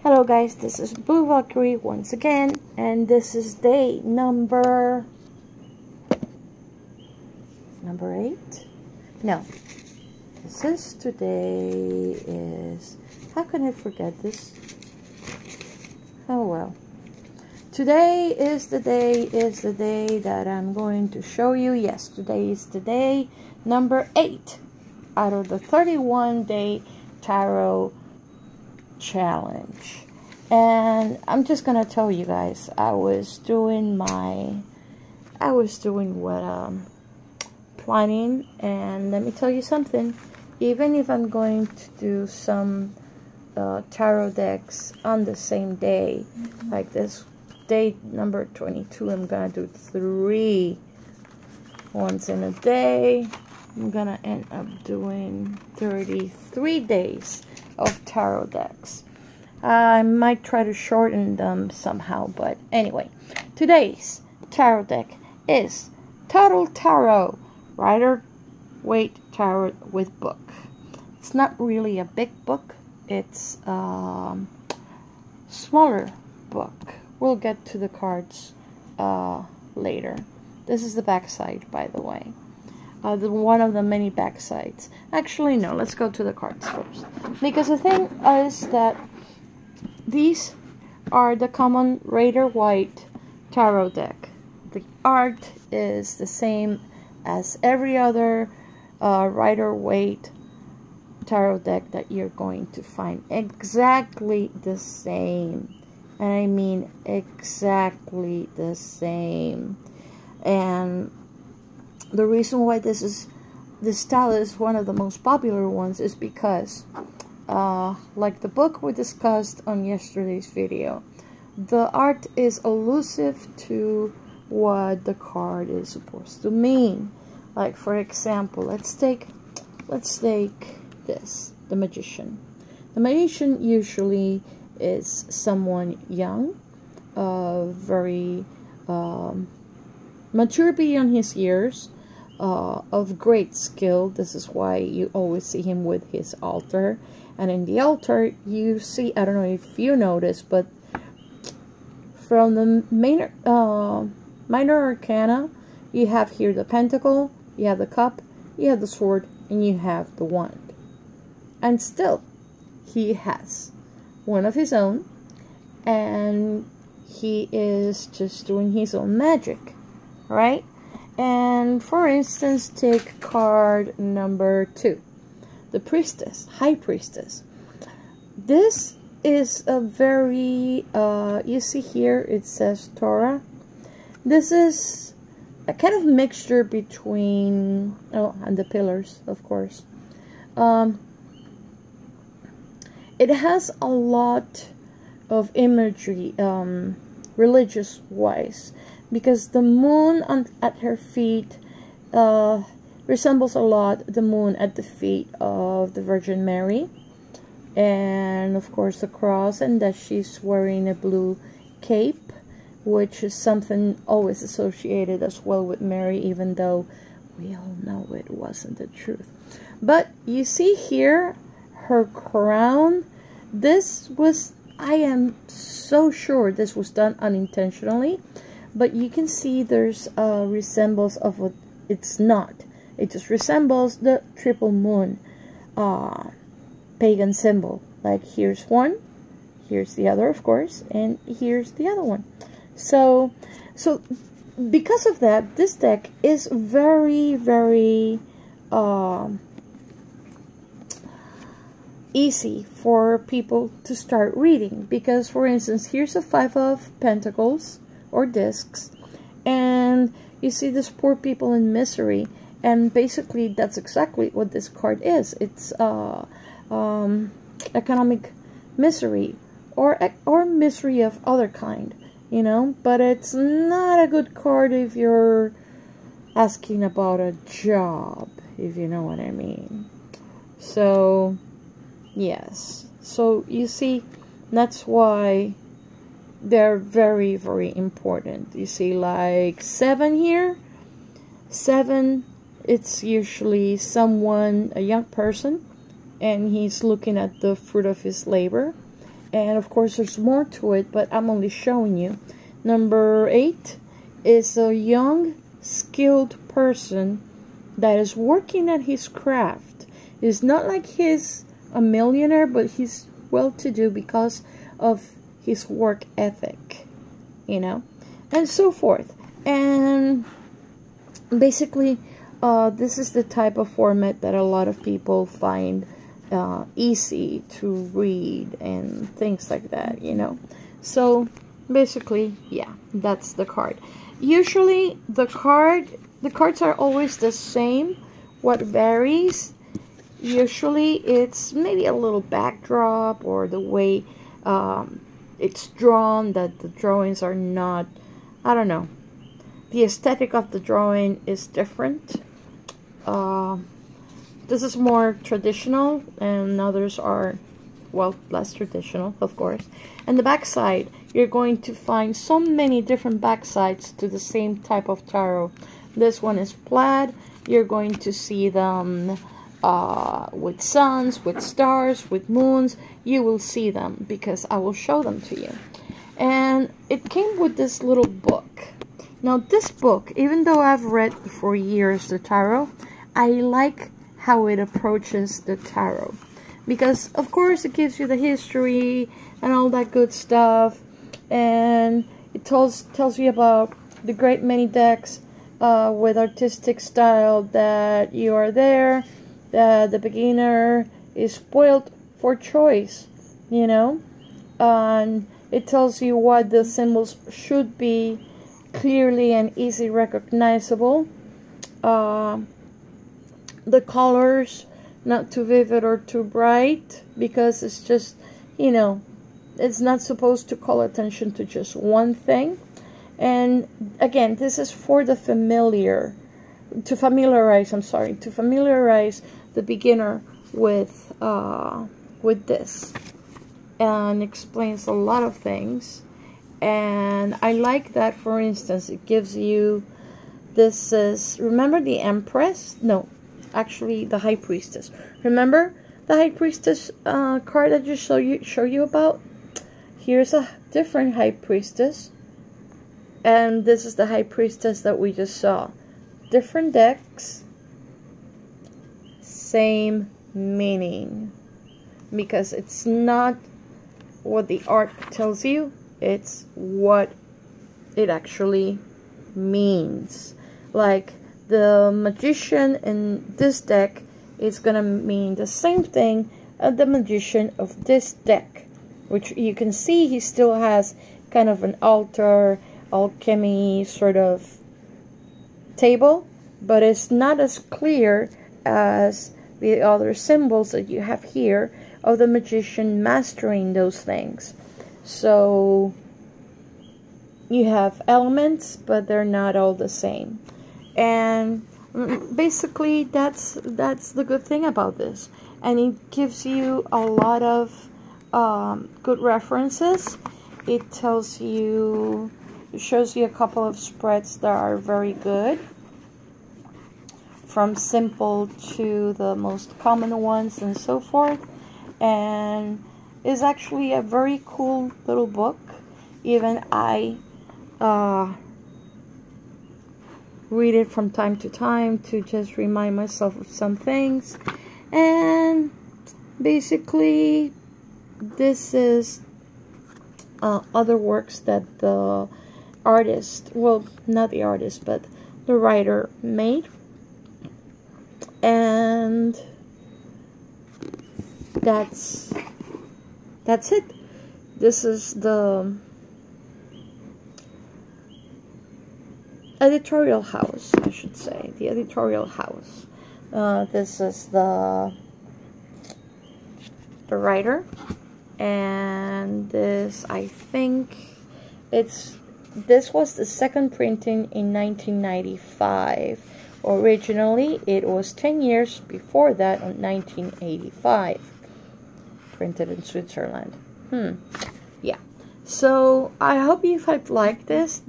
Hello guys, this is Blue Valkyrie once again, and this is day number 8? No, today is, how can I forget this? Oh well. Today is the day that I'm going to show you. Yes, today is the day number 8 out of the 31-day tarot challenge. And I'm just gonna tell you guys, I was doing planning, and let me tell you something. Even if I'm going to do some tarot decks on the same day, like this day number 22, I'm gonna do 3 once in a day. I'm gonna end up doing 33 days of tarot decks. I might try to shorten them somehow, but anyway, today's tarot deck is Total Tarot Rider-Waite Tarot with book. It's not really a big book, it's a smaller book. We'll get to the cards later. This is the back side, by the way. One of the many back sides. Actually, no, let's go to the cards first. Because the thing is that these are the common Rider-Waite Tarot deck. The art is the same as every other Rider-Waite Tarot deck that you're going to find. Exactly the same. And I mean exactly the same. And the reason why this style is one of the most popular ones is because, like the book we discussed on yesterday's video, the art is elusive to what the card is supposed to mean. Like, for example, let's take this, the Magician. The Magician usually is someone young, very mature beyond his years, of great skill. This is why you always see him with his altar. And in the altar, you see, I don't know if you notice, but from the minor arcana, you have here the pentacle, you have the cup, you have the sword, and you have the wand. And still, he has one of his own, and he is just doing his own magic, right? And for instance, take card number 2, the Priestess, High Priestess. This is a very, you see here it says Torah. This is a kind of mixture between, and the pillars, of course. It has a lot of imagery, religious-wise, because the moon at her feet resembles a lot the moon at the feet of the Virgin Mary, and of course the cross, and that she's wearing a blue cape, which is something always associated as well with Mary, even though we all know it wasn't the truth. But you see here her crown. This was, I am so sure this was done unintentionally, but you can see there's a resemblance of what it's not. It just resembles the triple moon pagan symbol. Like, here's one, here's the other, of course, and here's the other one. So because of that, this deck is very, very easy for people to start reading. Because, for instance, here's a 5 of Pentacles, or discs, and you see these poor people in misery, and basically that's exactly what this card is. It's economic misery, or misery of other kind, you know. But it's not a good card if you're asking about a job, if you know what I mean. So yes, so you see, that's why they're very, very important. You see, like 7 here. 7, it's usually someone, a young person, and he's looking at the fruit of his labor. And of course there's more to it, but I'm only showing you. Number 8 is a young, skilled person that is working at his craft. It's not like he's a millionaire, but he's well-to-do because of his work ethic, you know, and so forth. And basically, this is the type of format that a lot of people find easy to read and things like that, you know. So basically, yeah, that's the card. Usually the cards are always the same. What varies, usually it's maybe a little backdrop or the way it's drawn, that the drawings are not, I don't know, the aesthetic of the drawing is different. This is more traditional, and others are, well, less traditional, of course. And the back side, you're going to find so many different back sides to the same type of tarot. This one is plaid. You're going to see them with suns, with stars, with moons. You will see them because I will show them to you. And it came with this little book. Now this book, even though I've read for years the tarot, I like how it approaches the tarot, because of course it gives you the history and all that good stuff, and it tells you about the great many decks with artistic style that you are there, that the beginner is spoiled for choice, you know, and it tells you what the symbols should be clearly and easily recognizable. The colors, not too vivid or too bright, because it's just, you know, it's not supposed to call attention to just one thing. And again, this is for the to familiarize the beginner with this, and explains a lot of things. And I like that, for instance, it gives you, this is, remember the Empress? No, actually the High Priestess. Remember the High Priestess card that just show you about? Here's a different High Priestess, and this is the High Priestess that we just saw. Different decks, same meaning, because it's not what the art tells you, it's what it actually means. Like the Magician in this deck is gonna mean the same thing as the Magician of this deck, which you can see he still has kind of an altar, alchemy sort of table, but it's not as clear as the other symbols that you have here of the Magician mastering those things. So you have elements, but they're not all the same. And basically that's the good thing about this. And it gives you a lot of good references. It tells you, it shows you a couple of spreads that are very good, from simple to the most common ones and so forth. And it's actually a very cool little book. Even I read it from time to time to just remind myself of some things. And basically this is other works that the artist, well, not the artist, but the writer made. And that's it. This is the editorial house, I should say, the editorial house. This is the writer, and this, I think this was the second printing in 1995. Originally it was 10 years before that, in 1985, printed in Switzerland. Yeah, so I hope you liked this.